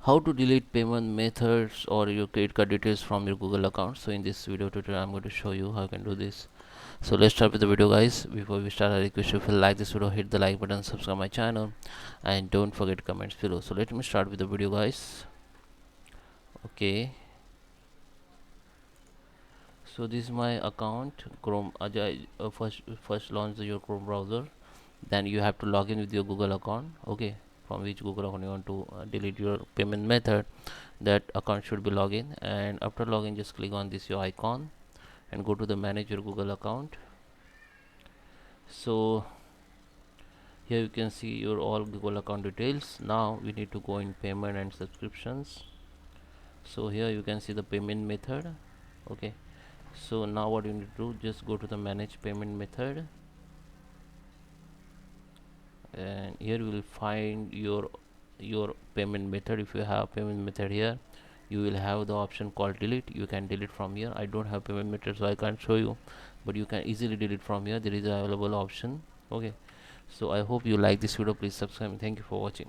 how to delete payment methods or your credit card details from your Google account. So in this video tutorial I'm going to show you how you can do this. So let's start with the video, guys. Before we start, I request you, if you like this video, hit the like button, subscribe my channel, and don't forget comments below. So let me start with the video, guys. Okay, so this is my account, Chrome. First launch your Chrome browser, then you have to log in with your Google account. Okay, from which Google account you want to delete your payment method, that account should be login. And after login, just click on this your icon and go to the manage your Google account. So here you can see your all Google account details. Now we need to go in payment and subscriptions. So here you can see the payment method. Okay, so now what you need to do, just go to the manage payment method, and here you will find your payment method. If you have payment method here, you will have the option called delete. You can delete from here. I don't have payment method, so I can't show you, but you can easily delete from here. There is a available option. Okay, so I hope you like this video. Please subscribe. Thank you for watching.